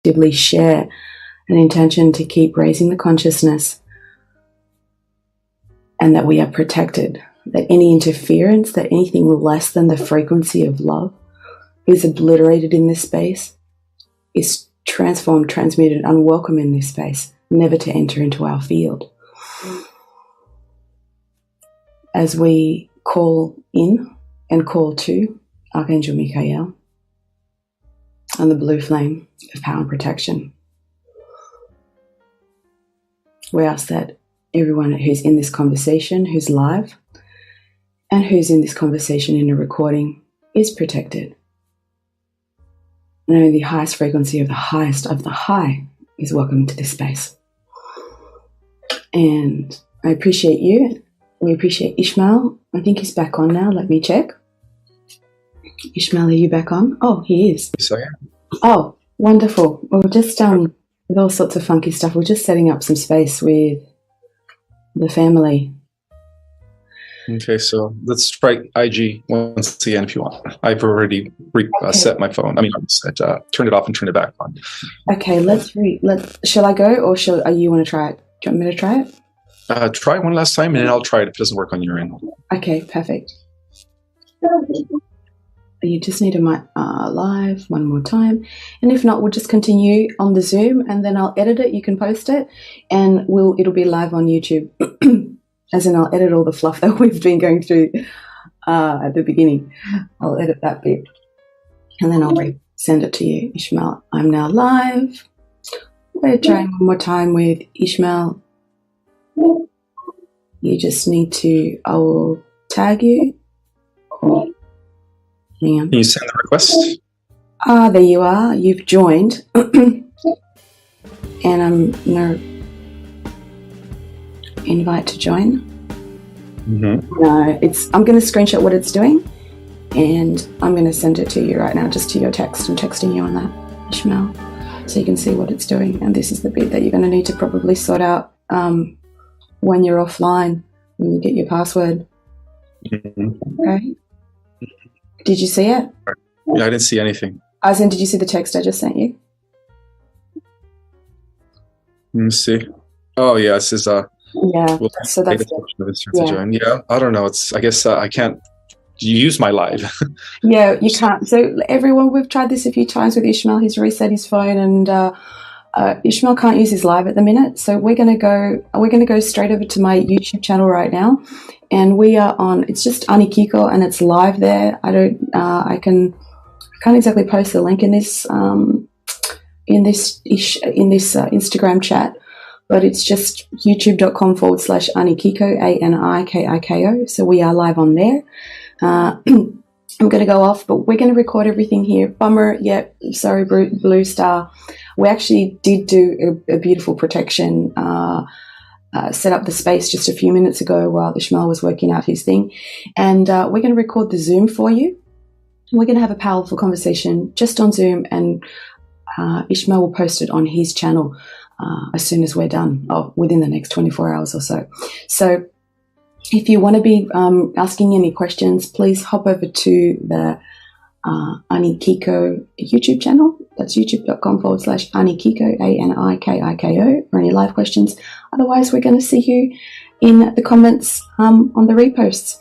collectively share an intention to keep raising the consciousness, and that we are protected, that any interference, that anything less than the frequency of love is obliterated in this space, is transformed, transmuted, unwelcome in this space, never to enter into our field. As we call in and call to Archangel Michael and the blue flame of power and protection, we ask that everyone who's in this conversation, who's live, and who's in this conversation in a recording is protected. And only the highest frequency of the highest of the high is welcome to this space. And I appreciate you. We appreciate Ismael. I think he's back on now. Let me check. Ismael, are you back on? Oh, he is. Yes, I am. Oh, wonderful. Well, we're just with all sorts of funky stuff. We're just setting up some space with the family. Okay, so let's try IG once again if you want. I've already set my phone. Turned it off and turned it back on. Okay, shall I go, or you want to try it? Do you want me to try it? Try one last time, and then I'll try it if it doesn't work on your end. Okay, perfect. You just need to live one more time, and if not, we'll just continue on the Zoom, and then I'll edit it. You can post it, and it'll be live on YouTube. As in, I'll edit all the fluff that we've been going through at the beginning. I'll edit that bit, and then I'll send it to you, Ismael. I'm now live. We're trying one more time with Ismael. You just need to, I will tag you. Hang on. Can you send the request? There you are. You've joined. And I'm going to invite to join. Mm-hmm. No, I'm going to screenshot what it's doing, and I'm going to send it to you right now, just to your text. I'm texting you on that, Ismael, so you can see what it's doing. And this is the bit that you're going to need to probably sort out when you're offline, when you get your password. Mm-hmm. Okay. Did you see it? Yeah, I didn't see anything. As in, did you see the text I just sent you? Let me see. Oh yeah, it says yeah. So that's Yeah, I don't know. I guess I can't use my live. Yeah, you can't. So everyone, we've tried this a few times with Ismael. He's reset his phone, and Ismael can't use his live at the minute. So we're gonna go straight over to my YouTube channel right now, and we are on. It's just 𝐀𝐫𝐫𝐞𝐬𝐭𝐢𝐧𝐠, and it's live there. I can't exactly post the link in this Instagram chat, but it's just youtube.com/𝐀𝐫𝐶𝐬𝐿𝐻𝐿, ANIKIKO. So we are live on there. I'm going to go off, but we're going to record everything here. Bummer, yeah, sorry, Blue Star. We actually did do a beautiful protection, set up the space just a few minutes ago while Ismael was working out his thing. And we're going to record the Zoom for you. We're going to have a powerful conversation just on Zoom, and Ismael will post it on his channel as soon as we're done, within the next 24 hours or so. So if you want to be asking any questions, please hop over to the 𝐀𝐫𝐫𝐞𝐬𝐭𝐢𝐧𝐠 YouTube channel. That's youtube.com/𝐀𝐫𝐫𝐞𝐬𝐭𝐢𝐧𝐠, ANIKIKO, for any live questions. Otherwise, we're going to see you in the comments on the reposts.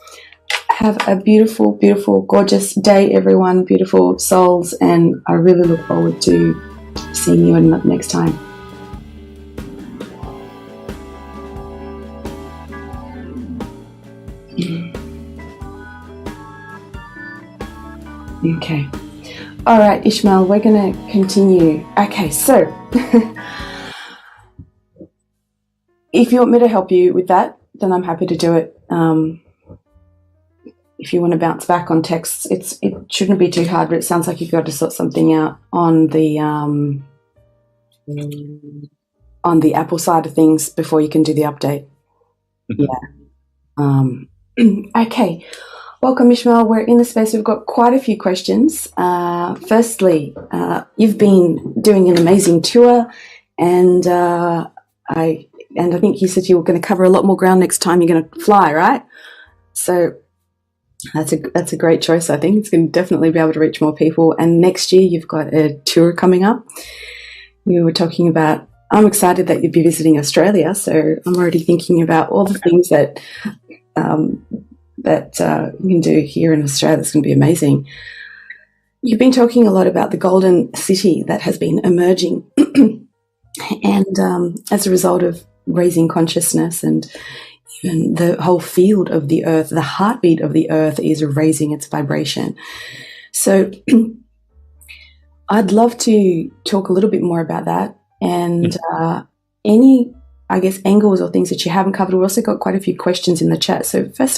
Have a beautiful, beautiful, gorgeous day, everyone. Beautiful souls, and I really look forward to seeing you next time. Okay. All right, Ismael, we're going to continue. Okay, so if you want me to help you with that, then I'm happy to do it. If you want to bounce back on texts, it shouldn't be too hard, but it sounds like you've got to sort something out on the Apple side of things before you can do the update. Yeah. Okay. Welcome, Ismael. We're in the space. We've got quite a few questions. Firstly, you've been doing an amazing tour, and I think you said you were going to cover a lot more ground next time you're going to fly, right? So that's a great choice. I think it's going to definitely be able to reach more people. And next year you've got a tour coming up, you were talking about, I'm excited that you'd be visiting Australia, so I'm already thinking about all the things that you can do here in Australia. That's going to be amazing. You've been talking a lot about the golden city that has been emerging, and as a result of raising consciousness, and even the whole field of the earth, the heartbeat of the earth is raising its vibration. So I'd love to talk a little bit more about that, and any, I guess, angles or things that you haven't covered. We've also got quite a few questions in the chat. So first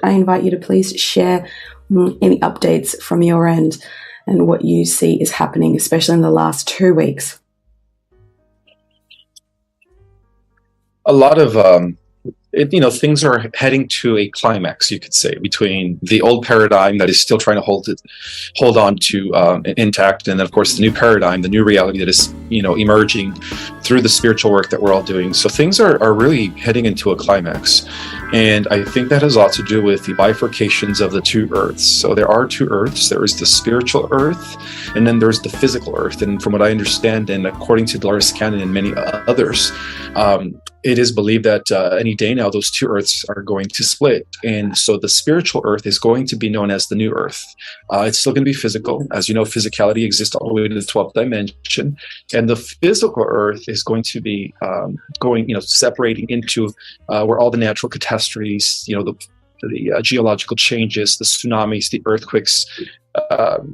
I invite you to please share any updates from your end and what you see is happening, especially in the last 2 weeks. A lot of things are heading to a climax, you could say, between the old paradigm that is still trying to hold on to intact, and then, of course, the new paradigm, the new reality that is emerging through the spiritual work that we're all doing. So things are really heading into a climax, and I think that has a lot to do with the bifurcations of the two earths. So there are two earths. There is the spiritual earth, and then there's the physical earth. And from what I understand, and according to Dolores Cannon and many others, it is believed that any day now those two earths are going to split, and so the spiritual earth is going to be known as the new earth. It's still going to be physical. As you know, physicality exists all the way to the 12th dimension, and the physical earth is going to be separating into where all the natural catastrophes, the geological changes, the tsunamis, the earthquakes,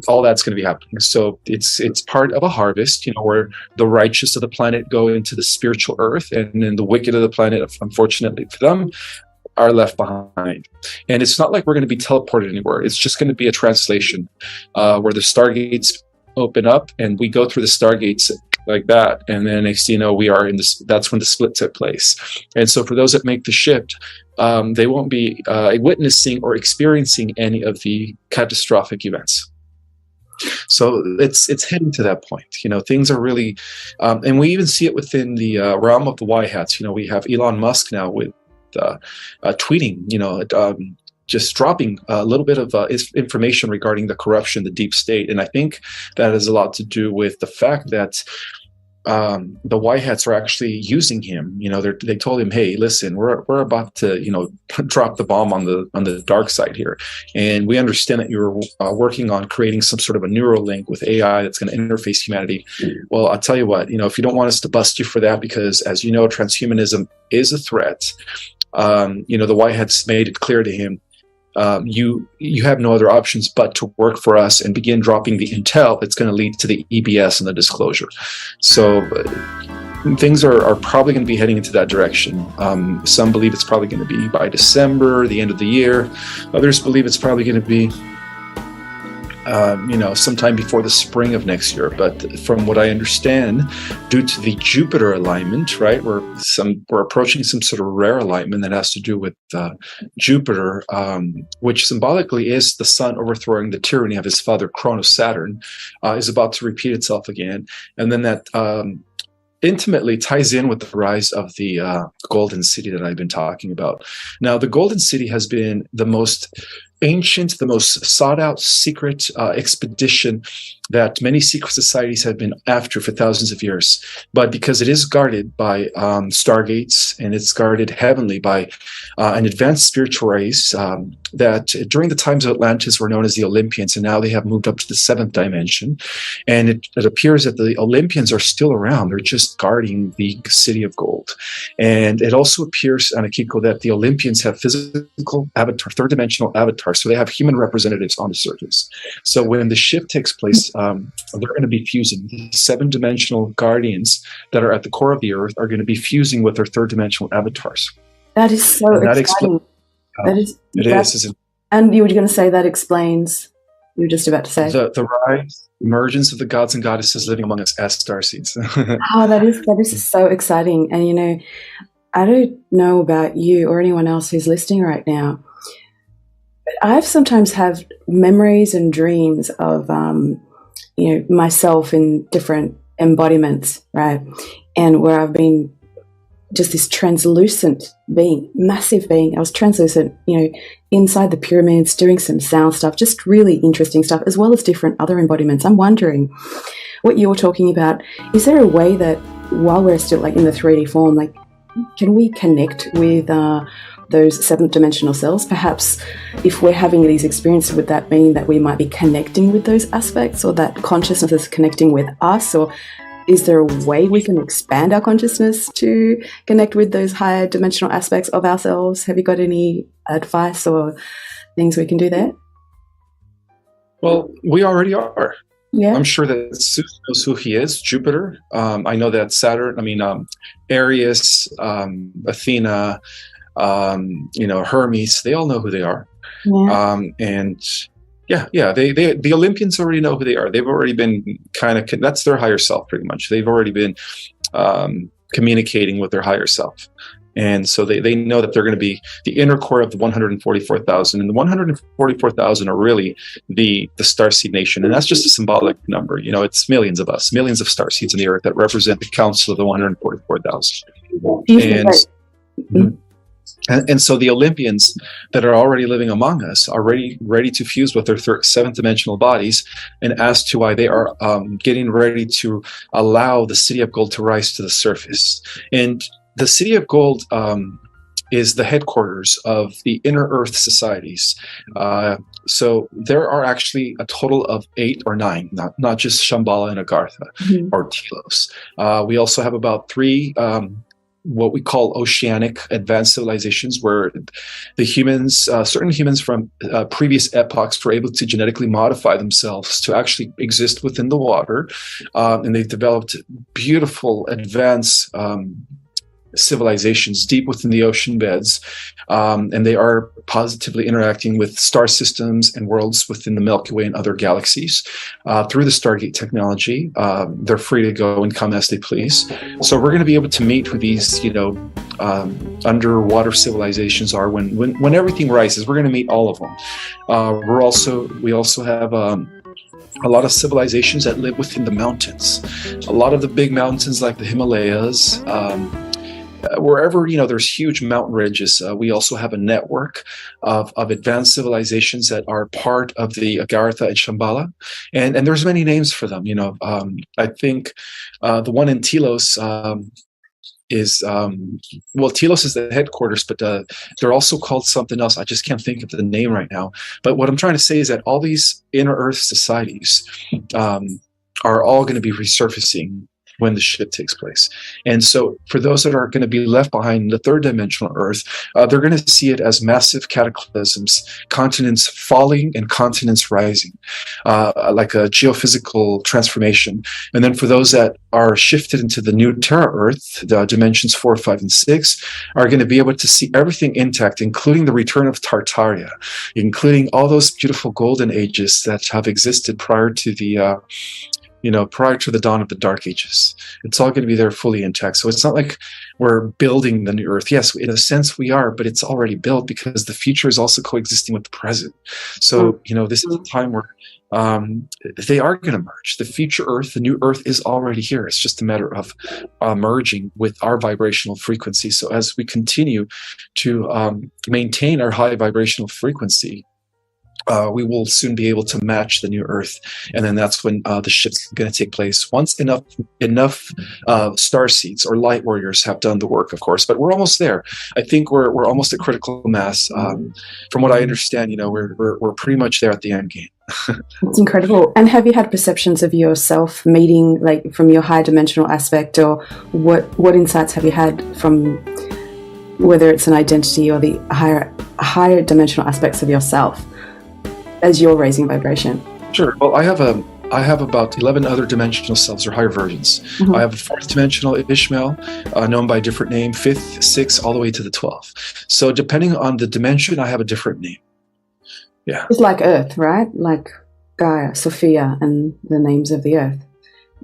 all that's going to be happening. So it's part of a harvest, where the righteous of the planet go into the spiritual earth, and then the wicked of the planet, unfortunately for them, are left behind. And it's not like we're going to be teleported anywhere. It's just going to be a translation where the stargates open up and we go through the stargates like that, and then next thing you know, we are in this. That's when the split took place. And so for those that make the shift, they won't be witnessing or experiencing any of the catastrophic events. So it's heading to that point. Things are really, and we even see it within the realm of the white hats. We have Elon Musk now with tweeting, just dropping a little bit of information regarding the corruption, the deep state. And I think that has a lot to do with the fact that the white hats are actually using him. They told him, hey, listen, we're about to drop the bomb on the dark side here, and we understand that you're working on creating some sort of a neural link with AI that's going to interface humanity. Well, I'll tell you what, if you don't want us to bust you for that, because as you know, transhumanism is a threat. The white hats made it clear to him, you have no other options but to work for us and begin dropping the intel that's going to lead to the EBS and the disclosure. So things are probably going to be heading into that direction. Some believe it's probably going to be by December, the end of the year. Others believe it's probably going to be sometime before the spring of next year. But from what I understand, due to the Jupiter alignment, right, we're approaching some sort of rare alignment that has to do with Jupiter, which symbolically is the sun overthrowing the tyranny of his father, Cronus Saturn, is about to repeat itself again. And then that intimately ties in with the rise of the Golden City that I've been talking about. Now, the Golden City has been the most ancient, the most sought-out secret expedition that many secret societies have been after for thousands of years. But because it is guarded by stargates, and it's guarded heavenly by an advanced spiritual race that during the times of Atlantis were known as the Olympians, and now they have moved up to the 7th dimension. And it appears that the Olympians are still around. They're just guarding the City of Gold. And it also appears, 𝐀𝐫𝐫𝐞𝐬𝐭𝐢𝐧𝐠, that the Olympians have physical avatar, third-dimensional avatars. So they have human representatives on the surface. So when the shift takes place, they're going to be fusing. The 7-dimensional guardians that are at the core of the earth are going to be fusing with their third-dimensional avatars. That is so exciting. It is. And you were going to say that explains. You were just about to say the rise, emergence of the gods and goddesses living among us as starseeds. Oh, that is so exciting. And I don't know about you or anyone else who's listening right now, but I've sometimes have memories and dreams of myself in different embodiments, right? And where I've been just this translucent being, massive being. I was translucent, inside the pyramids, doing some sound stuff, just really interesting stuff, as well as different other embodiments. I'm wondering what you're talking about. Is there a way that while we're still in the 3D form, can we connect with those seventh dimensional selves? Perhaps if we're having these experiences, would that mean that we might be connecting with those aspects, or that consciousness is connecting with us? Or is there a way we can expand our consciousness to connect with those higher dimensional aspects of ourselves? Have you got any advice or things we can do there? Well, we already are. Yeah. I'm sure that Zeus knows who he is, Jupiter. I know that Saturn, Aries, Athena, Hermes, they all know who they are. Yeah. The Olympians already know who they are. They've already been that's their higher self, pretty much. They've already been communicating with their higher self. And so they know that they're going to be the inner core of the 144,000. And the 144,000 are really the starseed nation. And that's just a symbolic number. It's millions of us, millions of starseeds in the earth that represent the council of the 144,000. And so the Olympians that are already living among us are ready to fuse with their seventh dimensional bodies. And as to why they are getting ready to allow the city of gold to rise to the surface. And the city of gold is the headquarters of the inner earth societies. So there are actually a total of 8 or 9, not just Shambhala and Agartha or Telos. We also have about 3 what we call oceanic advanced civilizations, where the humans, certain humans from previous epochs, were able to genetically modify themselves to actually exist within the water. And they've developed beautiful advanced civilizations deep within the ocean beds, and they are positively interacting with star systems and worlds within the Milky Way and other galaxies through the Stargate technology. They're free to go and come as they please. So we're going to be able to meet with these, underwater civilizations are when everything rises. We're going to meet all of them. We also have a lot of civilizations that live within the mountains. A lot of the big mountains like the Himalayas. Wherever there's huge mountain ridges, we also have a network of advanced civilizations that are part of the Agartha and Shambhala, and there's many names for them. I think the one in Telos is Telos is the headquarters, but they're also called something else. I just can't think of the name right now. But what I'm trying to say is that all these inner Earth societies are all going to be resurfacing when the shift takes place. And so for those that are going to be left behind in the third dimensional Earth, they're going to see it as massive cataclysms, continents falling and continents rising, like a geophysical transformation. And then for those that are shifted into the new Terra Earth, the dimensions 4, 5, and 6, are going to be able to see everything intact, including the return of Tartaria, including all those beautiful golden ages that have existed prior to the prior to the dawn of the Dark Ages. It's all going to be there fully intact. So it's not like we're building the new Earth. Yes, in a sense we are, but it's already built because the future is also coexisting with the present. So, this is a time where they are going to merge. The future Earth, the new Earth is already here. It's just a matter of merging with our vibrational frequency. So as we continue to maintain our high vibrational frequency, we will soon be able to match the new Earth, and then that's when the shift's going to take place. Once enough starseeds or light warriors have done the work, of course. But we're almost there. I think we're almost at critical mass. From what I understand, we're pretty much there at the end game. It's incredible. And have you had perceptions of yourself meeting, from your high dimensional aspect, or what insights have you had from whether it's an identity or the higher dimensional aspects of yourself as you're raising vibration? Sure. Well, I have about 11 other dimensional selves or higher versions. Mm-hmm. I have a 4th dimensional Ishmael, known by a different name, 5th, 6th, all the way to the 12th. So depending on the dimension, I have a different name. Yeah. It's like Earth, right? Like Gaia, Sophia, and the names of the Earth.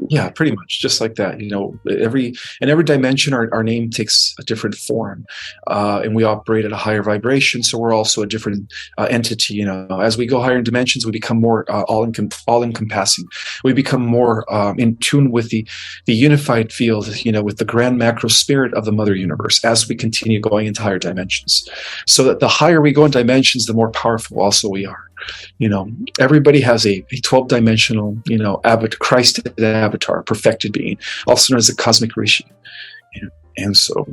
Yeah, pretty much just like that. Every dimension, our name takes a different form, and we operate at a higher vibration. So we're also a different entity. As we go higher in dimensions, we become more all encompassing. We become more in tune with the unified field. With the grand macro spirit of the Mother Universe. As we continue going into higher dimensions, so that the higher we go in dimensions, the more powerful also we are. Everybody has a 12-dimensional, Christ avatar, perfected being, also known as the cosmic rishi. And so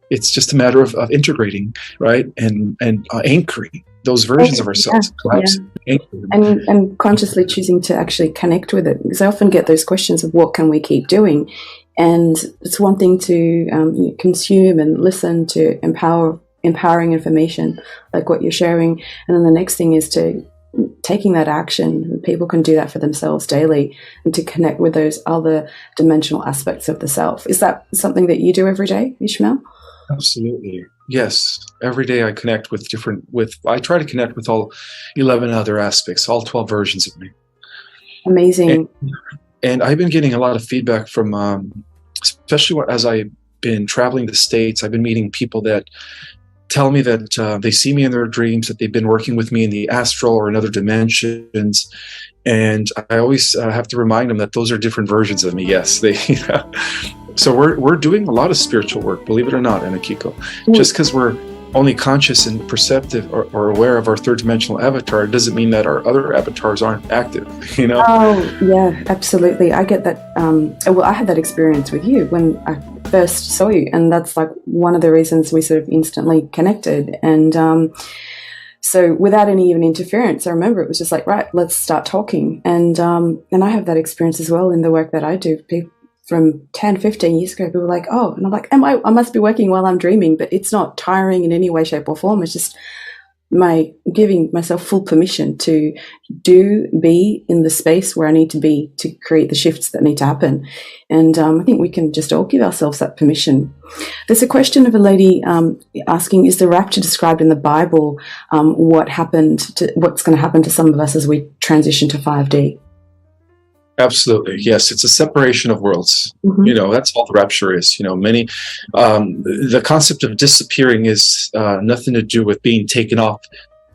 it's just a matter of integrating, right, and anchoring those versions of ourselves, and consciously choosing to actually connect with it. Because I often get those questions of what can we keep doing, and it's one thing to consume and listen to empowering information like what you're sharing, and then the next thing is to taking that action. People can do that for themselves daily, and to connect with those other dimensional aspects of the self. Is that something that you do every day, Ismael? Absolutely, yes. Every day I connect with I try to connect with all 11 other aspects, all 12 versions of me. Amazing. And I've been getting a lot of feedback from especially as I've been traveling the States. I've been meeting people that tell me that they see me in their dreams, that they've been working with me in the astral or in other dimensions. And I always have to remind them that those are different versions of me. Yes, So we're doing a lot of spiritual work, believe it or not, 𝐀𝐫𝐫𝐞𝐬𝐭𝐢𝐧𝐠. Just because we're only conscious and perceptive or aware of our third-dimensional avatar doesn't mean that our other avatars aren't active. Oh yeah, absolutely. I get that. Well, I had that experience with you when I first saw you, and that's like one of the reasons we sort of instantly connected. And so without any even interference, I remember it was just like, right, let's start talking. And I have that experience as well in the work that I do. People from 10, 15 years ago, people were like, oh, and I'm like, I must be working while I'm dreaming, but it's not tiring in any way, shape or form. It's just giving myself full permission to be in the space where I need to be to create the shifts that need to happen. And I think we can just all give ourselves that permission. There's a question of a lady asking, is the rapture described in the Bible? What's going to happen to some of us as we transition to 5D? Absolutely, yes. It's a separation of worlds. Mm-hmm. That's all the rapture is. The concept of disappearing is nothing to do with being taken off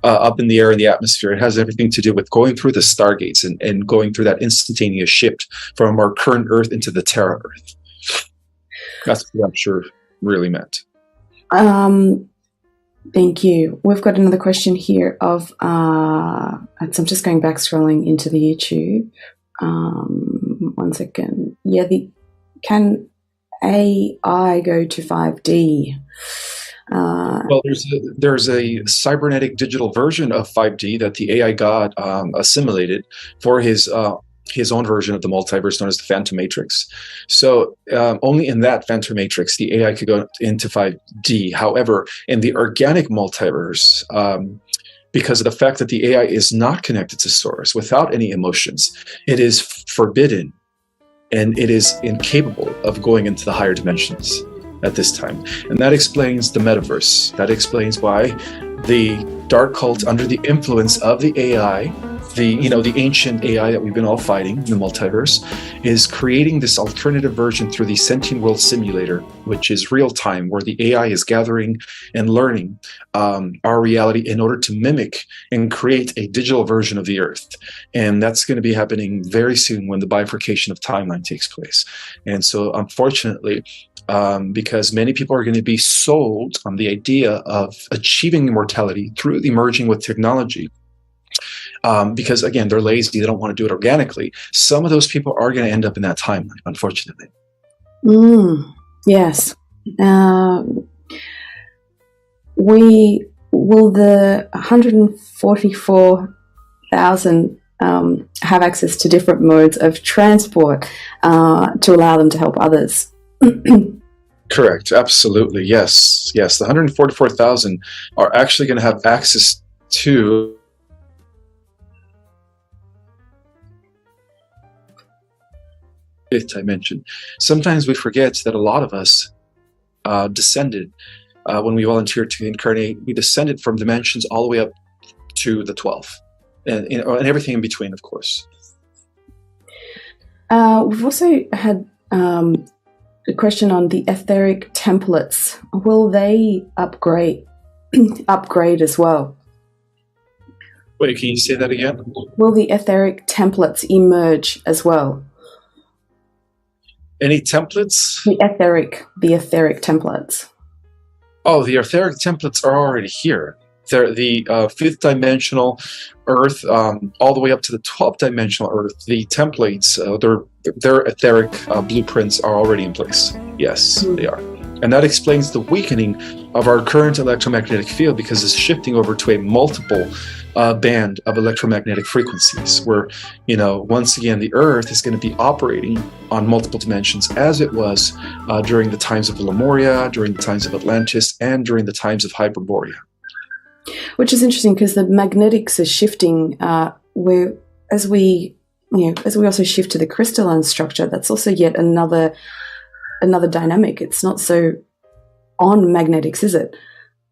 up in the air in the atmosphere. It has everything to do with going through the stargates and going through that instantaneous shift from our current Earth into the Terra Earth. That's what the rapture really meant. Thank you. We've got another question here of, so I'm just going back scrolling into the YouTube. 1 second. Yeah, can AI go to 5D? Well, there's a cybernetic digital version of 5D that the AI god assimilated for his own version of the multiverse known as the Phantom Matrix. So only in that Phantom Matrix the AI could go into 5D. However, in the organic multiverse, because of the fact that the AI is not connected to source, without any emotions, it is forbidden and it is incapable of going into the higher dimensions at this time. And that explains the metaverse. That explains why the dark cult, under the influence of the AI, the ancient AI that we've been all fighting in the multiverse, is creating this alternative version through the Sentient World Simulator, which is real time, where the AI is gathering and learning our reality in order to mimic and create a digital version of the Earth. And that's going to be happening very soon when the bifurcation of timeline takes place. And so unfortunately, because many people are going to be sold on the idea of achieving immortality through the merging with technology, because again, they're lazy, they don't want to do it organically. Some of those people are going to end up in that timeline, unfortunately. Yes. Will the 144,000 have access to different modes of transport to allow them to help others? Correct. Absolutely. Yes. The 144,000 are actually going to have access to fifth dimension. Sometimes we forget that a lot of us descended when we volunteered to incarnate. We descended from dimensions all the way up to the 12th, and everything in between, of course. We've also had a question on the etheric templates. Will they upgrade as well? Wait, can you say that again? Will the etheric templates emerge as well? Any templates? The etheric templates. Oh, the etheric templates are already here. They're the fifth dimensional Earth, all the way up to the 12th dimensional Earth. The templates, their etheric blueprints are already in place. Yes, they are. And that explains the weakening of our current electromagnetic field, because it's shifting over to a multiple band of electromagnetic frequencies, where, once again, the Earth is going to be operating on multiple dimensions, as it was during the times of Lemuria, during the times of Atlantis, and during the times of Hyperborea. Which is interesting, because the magnetics are shifting. Where as we also shift to the crystalline structure, that's also yet another dynamic. It's not so on magnetics, is it?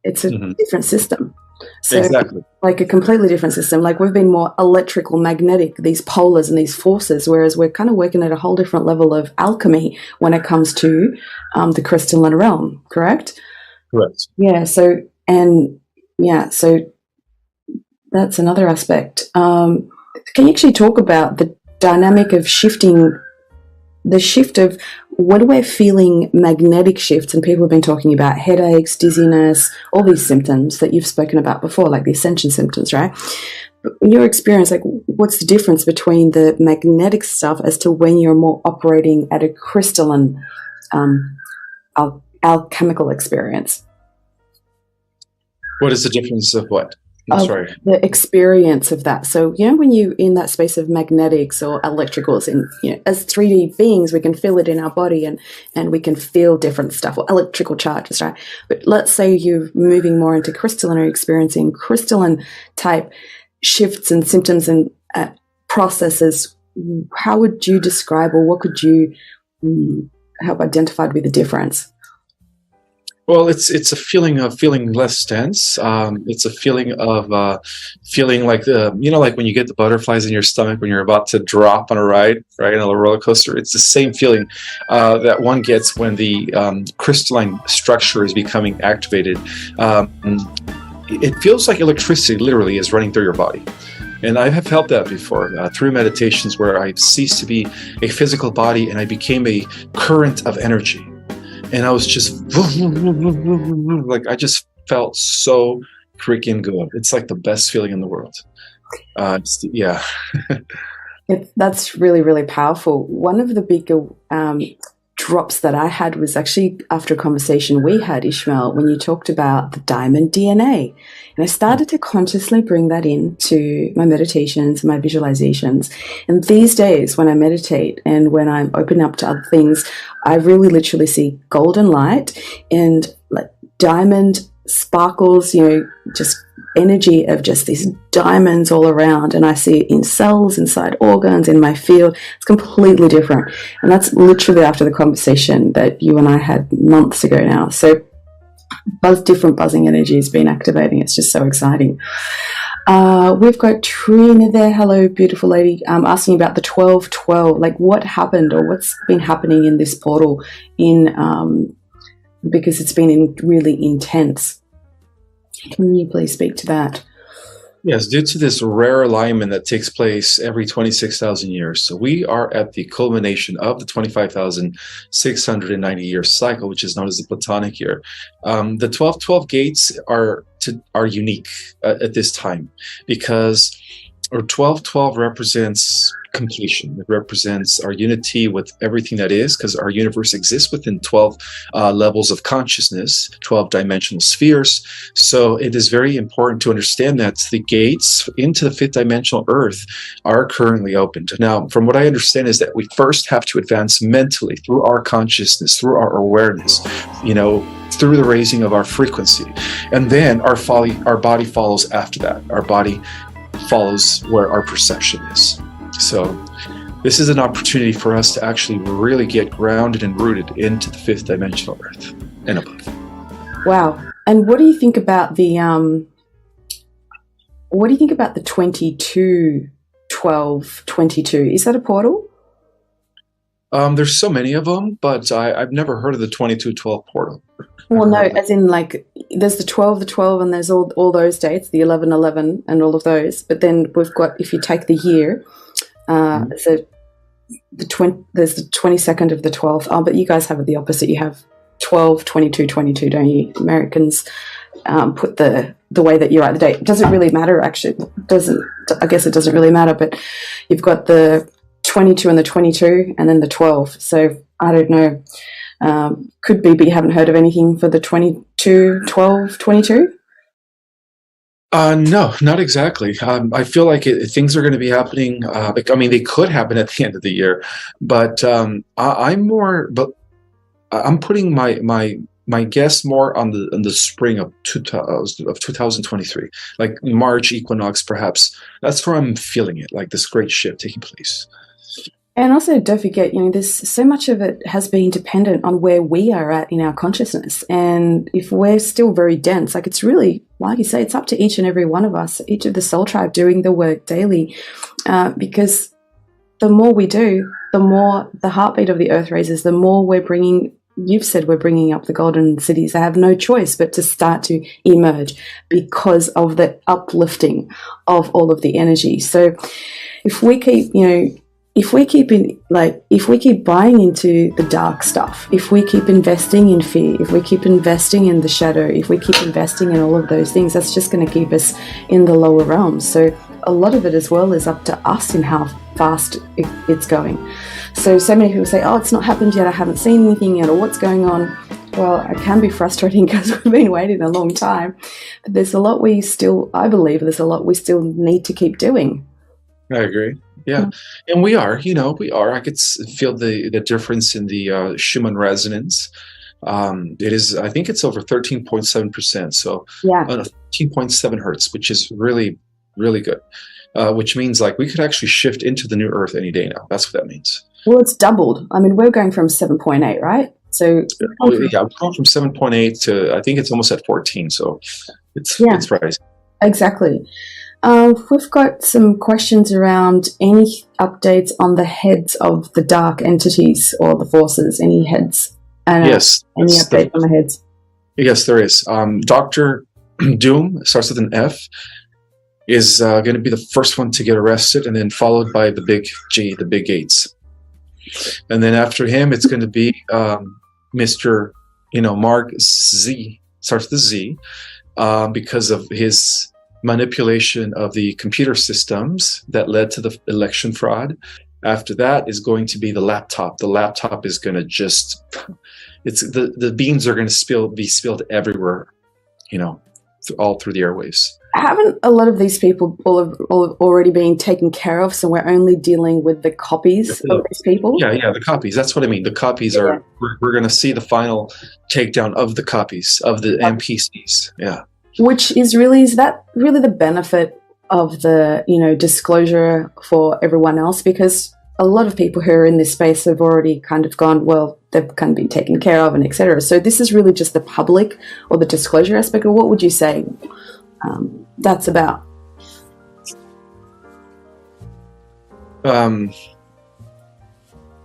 It's a different system. So exactly. Like a completely different system. Like we've been more electrical magnetic, these polars and these forces, whereas we're kind of working at a whole different level of alchemy when it comes to the crystalline realm, correct? Correct. Yeah, so that's another aspect. Can you actually talk about the dynamic of shifting, the shift of when we're feeling magnetic shifts, and people have been talking about headaches, dizziness, all these symptoms that you've spoken about before, like the ascension symptoms, right? But in your experience, like what's the difference between the magnetic stuff as to when you're more operating at a crystalline alchemical experience? What is the difference of what? I'm sorry. The experience of that. So, when you're in that space of magnetics or electricals, and as 3D beings, we can feel it in our body, and we can feel different stuff, or electrical charges, right? But let's say you're moving more into crystalline, or experiencing crystalline type shifts and symptoms and processes. How would you describe, or what could you help identify with the difference? Well, it's a feeling of feeling less tense. It's a feeling of feeling like like when you get the butterflies in your stomach when you're about to drop on a ride, right, on a roller coaster. It's the same feeling that one gets when the crystalline structure is becoming activated. It feels like electricity literally is running through your body. And I have felt that before through meditations, where I ceased to be a physical body and I became a current of energy. And I was just like, I just felt so freaking good. It's like the best feeling in the world. Yeah. That's really, really powerful. One of the bigger drops that I had was actually after a conversation we had, Ismael, when you talked about the diamond DNA. And I started to consciously bring that into my meditations, my visualizations. And these days when I meditate and when I'm open up to other things, I really literally see golden light and like diamond sparkles, just energy of just these diamonds all around, and I see it in cells, inside organs, in my field. It's completely different, and that's literally after the conversation that you and I had months ago now. So both different buzzing energies been activating. It's just so exciting. We've got Trina there. Hello, beautiful lady. Asking about the 1212, like what happened or what's been happening in this portal because it's been really intense. Can you please speak to that? Yes, due to this rare alignment that takes place every 26,000 years. So we are at the culmination of the 25,690 year cycle, which is known as the Platonic year. The 1212 gates are unique at this time, because our 1212 represents completion. It represents our unity with everything that is, because our universe exists within 12 levels of consciousness, 12 dimensional spheres. So it is very important to understand that the gates into the fifth dimensional Earth are currently opened. Now, from what I understand is that we first have to advance mentally through our consciousness, through our awareness, through the raising of our frequency. And then our body follows after that. Our body follows where our perception is. So this is an opportunity for us to actually really get grounded and rooted into the fifth dimensional Earth and above. Wow. And what do you think about the 22 12 22? Is that a portal? There's so many of them, but I've never heard of the 2212 portal. Well, Never no, heard of it. as in like there's the 12, and there's all those dates, the 11, and all of those. But then we've got, if you take the year, Mhm. so there's the 22nd of the 12th. Oh, but you guys have it the opposite. You have 12, 22, 22, don't you? Americans put the way that you write the date. Does it really matter? Actually, doesn't. I guess it doesn't really matter. But you've got the 22 and the 22, and then the 12. So I don't know. Could be, but you haven't heard of anything for the 22, 12, 22? No, not exactly. I feel like things are going to be happening. Like, I mean, they could happen at the end of the year, but I'm more. But I'm putting my guess more on the spring of 2023, like March equinox, perhaps. That's where I'm feeling it, like this great shift taking place. And also, don't forget, there's so much of it has been dependent on where we are at in our consciousness. And if we're still very dense, like it's really, like you say, it's up to each and every one of us, each of the soul tribe doing the work daily. Because the more we do, the more the heartbeat of the earth raises, the more we're bringing, you've said we're bringing up the golden cities. They have no choice but to start to emerge because of the uplifting of all of the energy. So if we keep, if we keep buying into the dark stuff, if we keep investing in fear, if we keep investing in the shadow, if we keep investing in all of those things, that's just going to keep us in the lower realms. So a lot of it as well is up to us in how fast it's going. So many people say, oh, it's not happened yet, I haven't seen anything yet, or what's going on? Well, it can be frustrating because we've been waiting a long time. But there's a lot I believe there's a lot we still need to keep doing. I agree. Yeah, and we are. I could feel the difference in the Schumann resonance. It is, I think it's over 13.7%. So Yeah. 13.7 hertz, which is really, really good. Which means like we could actually shift into the new Earth any day now. That's what that means. Well, it's doubled. I mean, we're going from 7.8, right? So yeah, we're going from 7.8 to I think it's almost at 14. So it's rising. Exactly. We've got some questions around any updates on the heads of the dark entities or the forces. Any heads? Yes. Any updates on the heads? Yes, there is. Dr. Doom, starts with an F, is going to be the first one to get arrested, and then followed by the big G, the big Gates. And then after him, it's going to be Mr. Mark Z, starts with the Z, because of his manipulation of the computer systems that led to the election fraud. After that is going to be the laptop. The laptop is going to just, the beans are going to be spilled everywhere, all through the airwaves. Haven't a lot of these people all already been taken care of, so we're only dealing with the copies of these people? Yeah, the copies. That's what I mean. The copies are, we're going to see the final takedown of the copies, of the NPCs. Yeah. Which is that really the benefit of the, disclosure for everyone else? Because a lot of people who are in this space have already kind of gone, well, they've kind of been taken care of and etc. So this is really just the public or the disclosure aspect. Or what would you say that's about?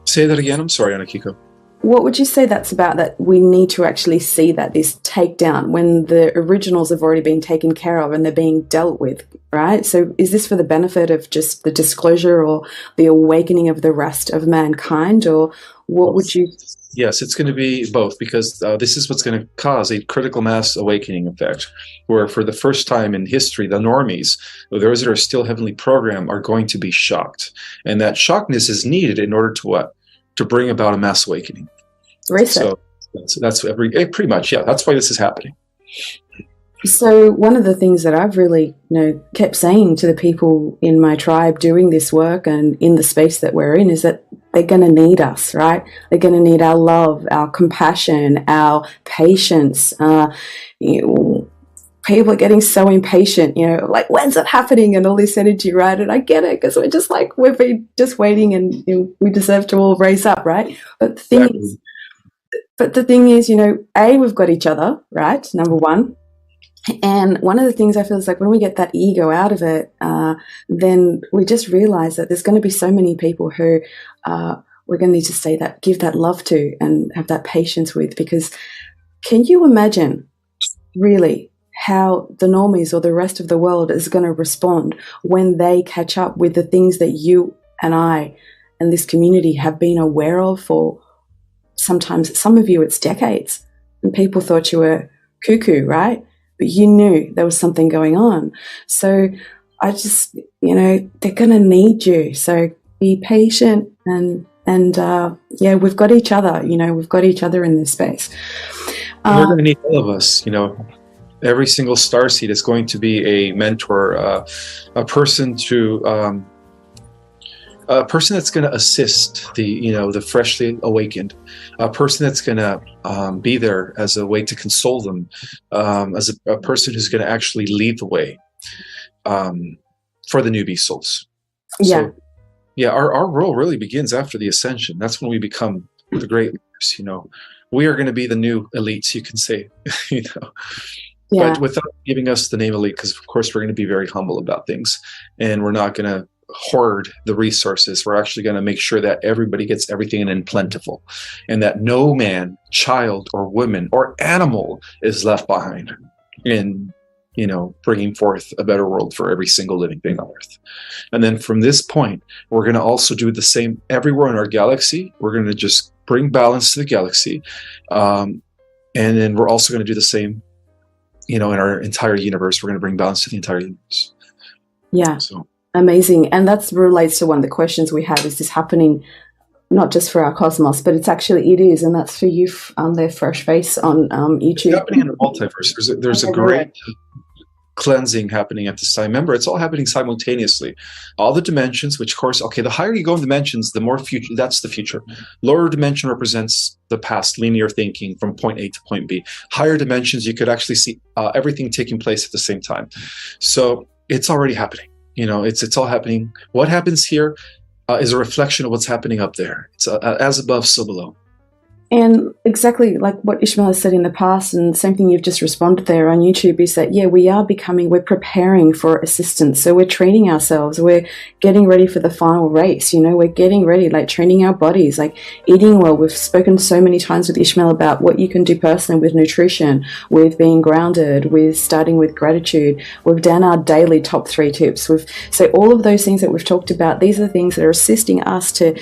Say that again. I'm sorry, Anakiko. What would you say that's about, that we need to actually see that this takedown when the originals have already been taken care of and they're being dealt with, right? So is this for the benefit of just the disclosure or the awakening of the rest of mankind, or what would you... Yes, it's going to be both, because this is what's going to cause a critical mass awakening effect, where for the first time in history, the normies, those that are still heavenly programmed, are going to be shocked. And that shockness is needed in order to what? To bring about a mass awakening. Reset. So that's pretty much, yeah, that's why this is happening. So one of the things that I've really kept saying to the people in my tribe doing this work and in the space that we're in is that they're going to need us, right? They're going to need our love, our compassion, our patience. People are getting so impatient, like, when's it happening, and all this energy, right? And I get it, because we're just like, we've been just waiting, and we deserve to all raise up, right? But the thing is, we've got each other, right? Number one. And one of the things I feel is like when we get that ego out of it, then we just realize that there's going to be so many people who we're going to need to give that love to and have that patience with, because can you imagine really how the normies or the rest of the world is going to respond when they catch up with the things that you and I and this community have been aware of for sometimes, some of you, it's decades, and people thought you were cuckoo, right? But you knew there was something going on. So I just, they're going to need you. So be patient and we've got each other, we've got each other in this space. We're going to need all of us, every single starseed is going to be a mentor, a person that's going to assist the freshly awakened, a person that's going to be there as a way to console them, as a person who's going to actually lead the way for the newbie souls. Yeah. So, our role really begins after the ascension. That's when we become the great leaders. We are going to be the new elites, you can say. Yeah. But without giving us the name elite, because of course we're going to be very humble about things, and we're not going to hoard the resources. We're actually going to make sure that everybody gets everything in plentiful, and that no man, child, or woman, or animal is left behind in bringing forth a better world for every single living thing on Earth. And then from this point, we're going to also do the same everywhere in our galaxy. We're going to just bring balance to the galaxy, and then we're also going to do the same in our entire universe. We're going to bring balance to the entire universe. Yeah. So amazing. And that relates to one of the questions we had. Is this happening not just for our cosmos, but it is, and that's for you on their fresh face on YouTube. It's happening in the multiverse. There's a great cleansing happening at this time. Remember, it's all happening simultaneously. All the dimensions, which of course, the higher you go in dimensions, the more future, that's the future. Lower dimension represents the past, linear thinking from point A to point B. Higher dimensions, you could actually see everything taking place at the same time. So it's already happening. It's all happening. What happens here is a reflection of what's happening up there. It's as above, so below. And exactly like what Ismael has said in the past, and same thing you've just responded there on YouTube, is that, we're preparing for assistance. So we're training ourselves. We're getting ready for the final race. We're getting ready, like training our bodies, like eating well. We've spoken so many times with Ismael about what you can do personally with nutrition, with being grounded, with starting with gratitude. We've done our daily top 3 tips. So all of those things that we've talked about, these are things that are assisting us to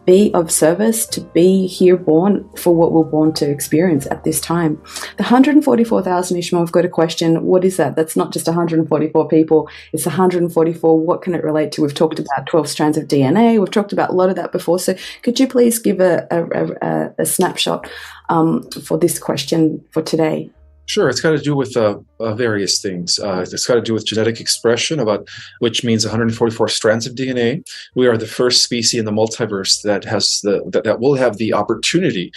be of service, to be here born for what we're born to experience at this time. The 144,000, Ishmael, I've got a question. What is that? That's not just 144 people. It's 144. What can it relate to? We've talked about 12 strands of DNA. We've talked about a lot of that before. So could you please give a snapshot for this question for today? Sure. It's got to do with various things. It's got to do with genetic expression, which means 144 strands of DNA. We are the first species in the multiverse that has that will have the opportunity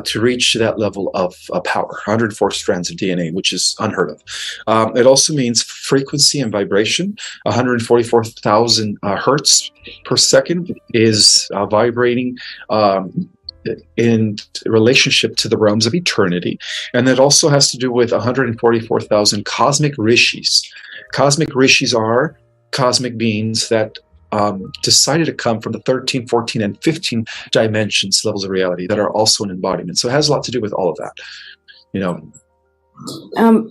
to reach that level of power. 104 strands of DNA, which is unheard of. It also means frequency and vibration. 144,000 hertz per second is vibrating in relationship to the realms of eternity. And that also has to do with 144,000 cosmic rishis. Cosmic rishis are cosmic beings that decided to come from the 13, 14, and 15 dimensions, levels of reality, that are also an embodiment. So it has a lot to do with all of that,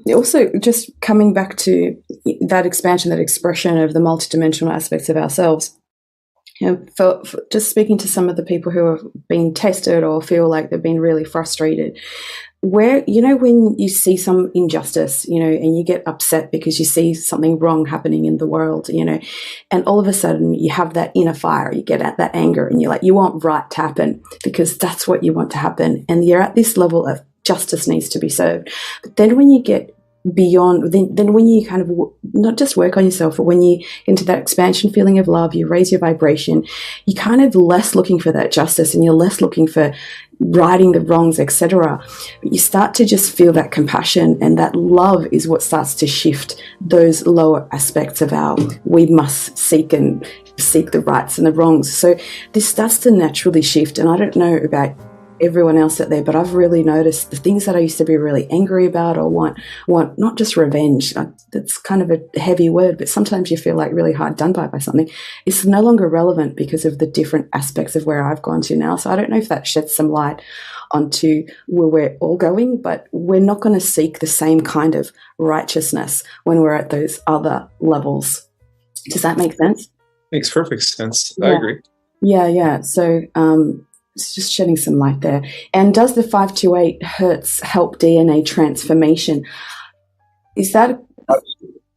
Also, just coming back to that expansion, that expression of the multidimensional aspects of ourselves, for just speaking to some of the people who have been tested or feel like they've been really frustrated, where, when you see some injustice, and you get upset because you see something wrong happening in the world, and all of a sudden you have that inner fire, you get at that anger, and you're like, you want right to happen because that's what you want to happen. And you're at this level of justice needs to be served. But then when you get beyond, then when you kind of not just work on yourself, but when you into that expansion feeling of love, you raise your vibration, you're kind of less looking for that justice, and you're less looking for righting the wrongs, etc. But you start to just feel that compassion, and that love is what starts to shift those lower aspects of we must seek the rights and the wrongs. So this starts to naturally shift. And I don't know about everyone else out there, but I've really noticed the things that I used to be really angry about or want not just revenge. That's kind of a heavy word, but sometimes you feel like really hard done by something. It's no longer relevant because of the different aspects of where I've gone to now. So I don't know if that sheds some light onto where we're all going, but we're not going to seek the same kind of righteousness when we're at those other levels. Does that make sense? Makes perfect sense. I agree. Yeah. So it's just shedding some light there. And does the 528 hertz help DNA transformation? Is that...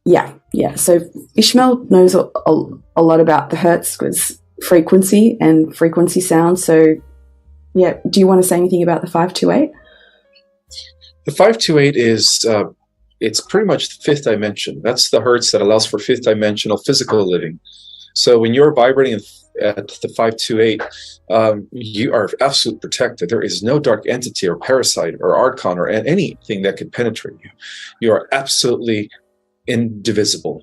Yeah. So Ismael knows a lot about the hertz because frequency and frequency sound. So yeah, do you want to say anything about the 528? The 528 is... it's pretty much the fifth dimension. That's the hertz that allows for fifth dimensional physical living. So when you're vibrating at the 528, you are absolutely protected. There is no dark entity or parasite or archon or anything that could penetrate you. You are absolutely indivisible.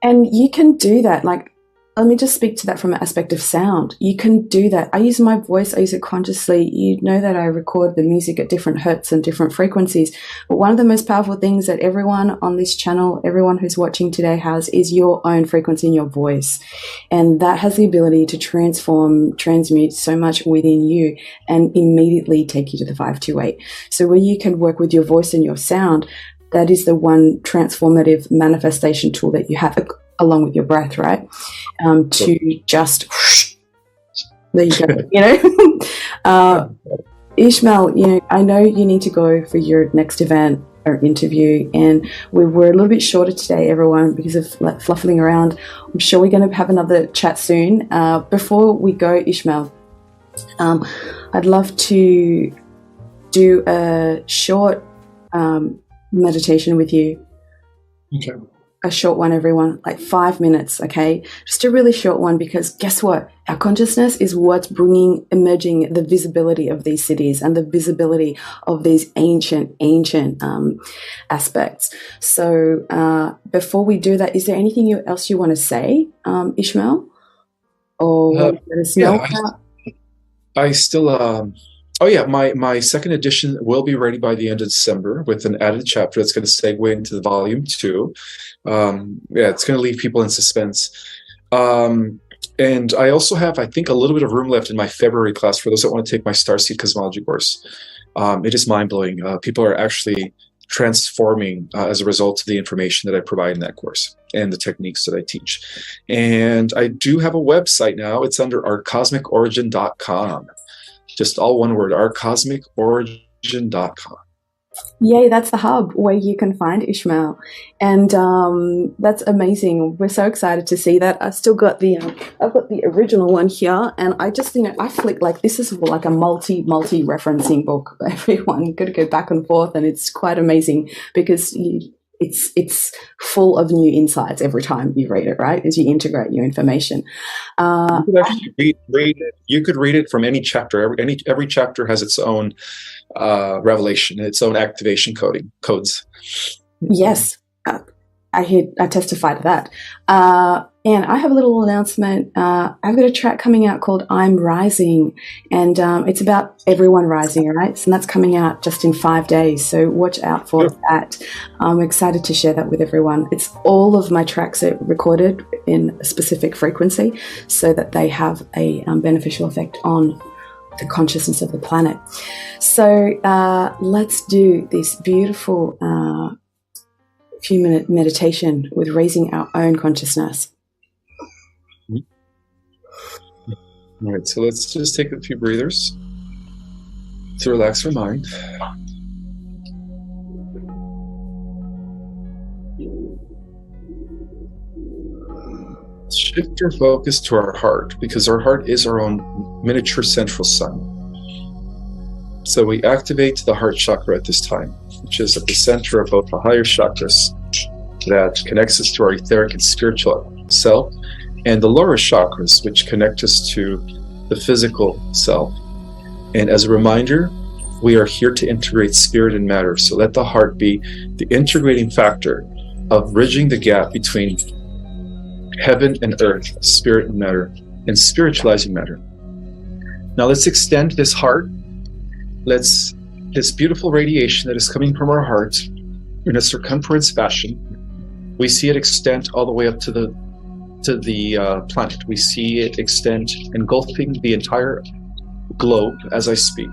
And you can do that. Like, let me just speak to that from an aspect of sound. You can do that. I use my voice. I use it consciously. You know that I record the music at different hertz and different frequencies. But one of the most powerful things that everyone on this channel, everyone who's watching today has is your own frequency in your voice. And that has the ability to transmute so much within you and immediately take you to the 528. So where you can work with your voice and your sound, that is the one transformative manifestation tool that you have, along with your breath, right? To just, there you go, Ismael, I know you need to go for your next event or interview, and we're a little bit shorter today, everyone, because of fluffing around. I'm sure we're going to have another chat soon. Before we go, Ismael, I'd love to do a short meditation with you. Okay. A short one, everyone, like 5 minutes, okay? Just a really short one, because guess what? Our consciousness is what's emerging the visibility of these cities and the visibility of these ancient aspects. So before we do that, is there anything else you want to say, Ismael? Or let us know? I still... my second edition will be ready by the end of December with an added chapter that's going to segue into the volume 2. It's going to leave people in suspense. And I also have, I think, a little bit of room left in my February class for those that want to take my Starseed Cosmology course. It is mind-blowing. People are actually transforming as a result of the information that I provide in that course and the techniques that I teach. And I do have a website now. It's under ourcosmicorigin.com. Just all one word, ourcosmicorigin.com. Yay, that's the hub where you can find Ismael. And that's amazing. We're so excited to see that. I've still got I've got the original one here, and I just, I flick, like, this is like a multi referencing book. Everyone, you've got to go back and forth, and it's quite amazing because it's full of new insights every time you read it, right? As you integrate new information. You could actually read it. You could read it from any chapter. Every chapter has its own revelation, its own activation codes. Yes, I testify to that. And I have a little announcement. I've got a track coming out called I'm Rising, and it's about everyone rising, right? So that's coming out just in 5 days, so watch out for that. I'm excited to share that with everyone. It's all of my tracks are recorded in a specific frequency so that they have a beneficial effect on the consciousness of the planet. So let's do this beautiful few-minute meditation with raising our own consciousness. All right, so let's just take a few breathers to relax our mind. Shift your focus to our heart, because our heart is our own miniature central sun. So we activate the heart chakra at this time, which is at the center of both the higher chakras that connects us to our etheric and spiritual self, and the lower chakras, which connect us to the physical self. And as a reminder, we are here to integrate spirit and matter. So let the heart be the integrating factor of bridging the gap between heaven and earth, spirit and matter, and spiritualizing matter. Now let's extend this heart Let's this beautiful radiation that is coming from our heart in a circumference fashion, we see it extend all the way up to the planet. We see it extend, engulfing the entire globe as I speak.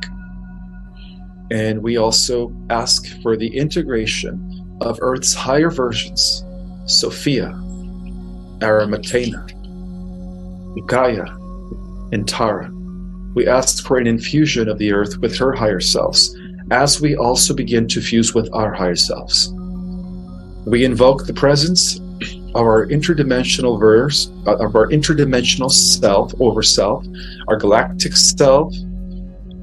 And we also ask for the integration of Earth's higher versions, Sophia, Aramatena, Gaia, and Tara. We ask for an infusion of the Earth with her higher selves, as we also begin to fuse with our higher selves. We invoke the presence of our interdimensional self over self, our galactic self,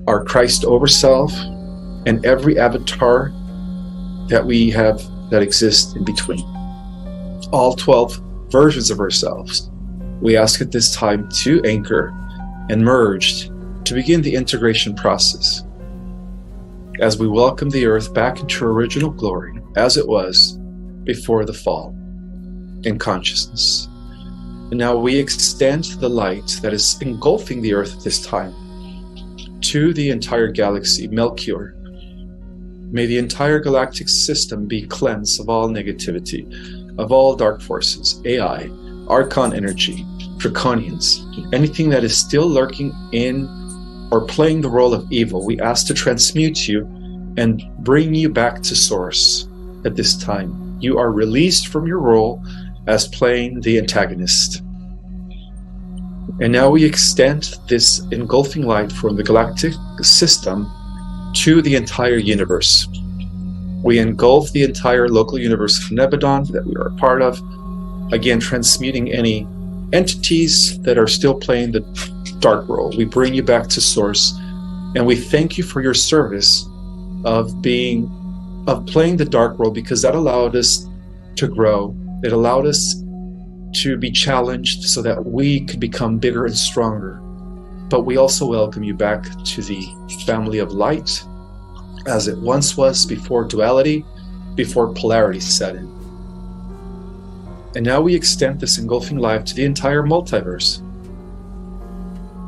our Christ over self, and every avatar that we have that exists in between. All 12 versions of ourselves. We ask at this time to anchor and merge to begin the integration process as we welcome the Earth back into original glory as it was before the fall in consciousness. And now we extend the light that is engulfing the Earth at this time to the entire galaxy, Melchior. May the entire galactic system be cleansed of all negativity, of all dark forces, AI, Archon energy, Draconians, anything that is still lurking in or playing the role of evil. We ask to transmute you and bring you back to source at this time. You are released from your role as playing the antagonist. And now we extend this engulfing light from the galactic system to the entire universe. We engulf the entire local universe of Nebadon that we are a part of, again transmuting any entities that are still playing the dark role. We bring you back to source, and we thank you for your service of playing the dark role, because that allowed us to grow. It allowed us to be challenged so that we could become bigger and stronger. But we also welcome you back to the family of light, as it once was before duality, before polarity set in. And now we extend this engulfing light to the entire multiverse,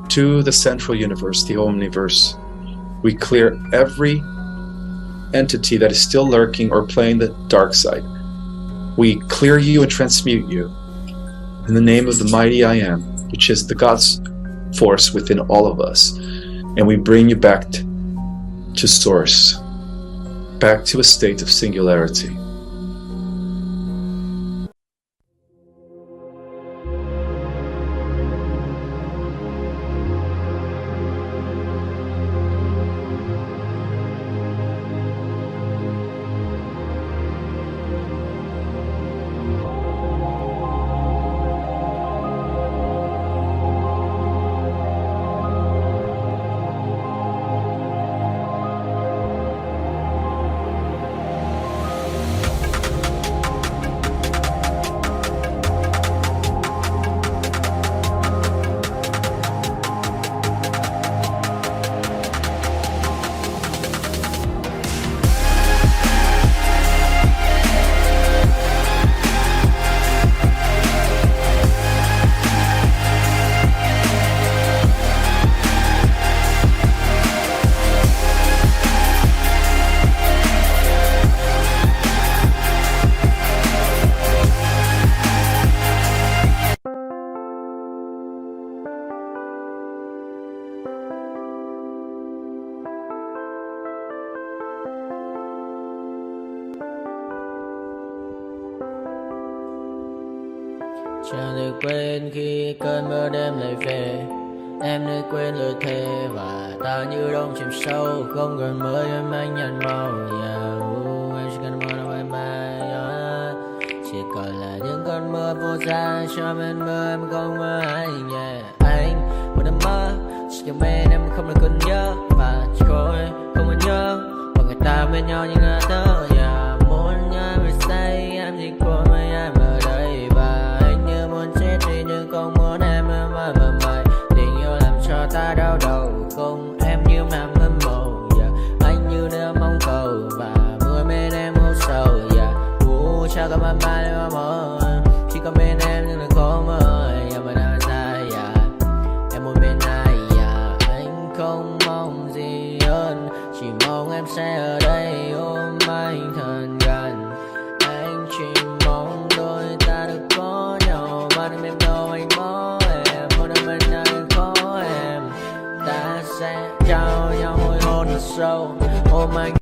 to the central universe, the omniverse. We clear every entity that is still lurking or playing the dark side. We clear you and transmute you in the name of the mighty I Am, which is the God's force within all of us. And we bring you back to source, back to a state of singularity. Chẳng được quên khi cơn mưa đêm lại về. Em nơi quên lời thề và ta như đông chìm sâu. Không còn mới em anh nhận màu. Em chỉ cần mơ đâu em bay. Chỉ còn là những cơn mưa vô giá. Cho bên mơ em không mơ anh. Anh một đêm mơ chỉ cho bên em không được cơn nhớ. Và chỉ có em không muốn nhớ. Và người ta bên nhau như ngã tớ. Muốn nhớ về say em chỉ có mấy em ở đây. Và anh như muốn chết đi nhưng không muốn em mơ mày. Tình yêu làm cho ta đau đầu. Không em như mà mơ mộng. Anh như đeo mong cầu. Và mưa bên em u sầu. Chào các bạn ba đêm mơ. Chỉ có bên em nhưng đừng có mơ. Em vẫn đang dài. Em muốn bên ai. Anh không mong gì hơn. em sẽ ở đây ôm anh thật gần. Anh chỉ mong đôi ta được có nhau, mà đừng em đâu anh có em, một đôi bên anh có em. Ta sẽ trao nhau môi hôn thật sâu, ôm anh.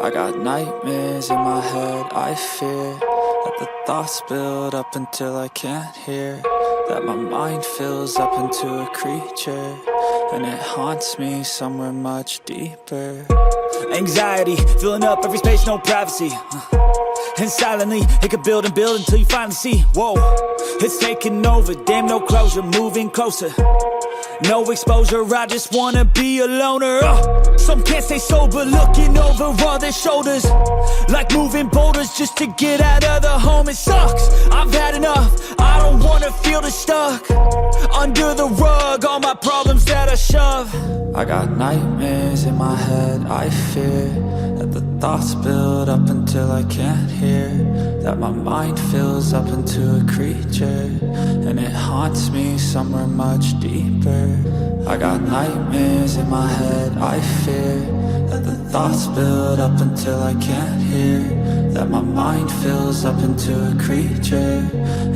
I got nightmares in my head, I fear that the thoughts build up until I can't hear, that my mind fills up into a creature, and it haunts me somewhere much deeper. Anxiety, filling up every space, no privacy. And silently, it could build and build until you finally see, whoa, it's taking over, damn no closure, moving closer. No exposure, I just wanna be a loner. Some can't stay sober, looking over all their shoulders, like moving boulders just to get out of the home. It sucks, I've had enough, I don't wanna feel the stuck under the rug, all my problems that I shove. I got nightmares in my head, I fear that the thoughts build up until I can't hear, that my mind fills up into a creature, and it haunts me somewhere much deeper. I got nightmares in my head, I fear that the thoughts build up until I can't hear, that my mind fills up into a creature,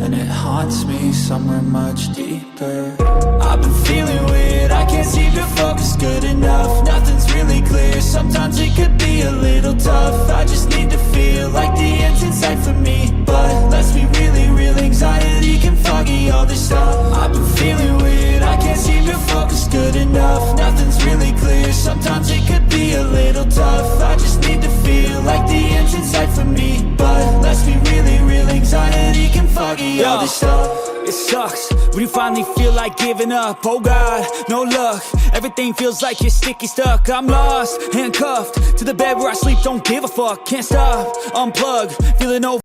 and it haunts me somewhere much deeper. I've been feeling weird, I can't seem to focus good enough. Nothing's really clear, sometimes it could be a little tough. I just need to feel like the end's in sight for me, but let's be really real, anxiety can foggy all this stuff. I've been feeling weird, I can't seem to focus good enough. Nothing's really clear, sometimes it could be a little tough. I just need to feel like the end's in sight for me, but let's be really real, anxiety can foggy all this stuff. It sucks when you finally feel like giving up. Oh God, no luck, everything feels like you're sticky stuck. I'm lost, handcuffed to the bed where I sleep, don't give a fuck. Can't stop, unplug, feeling over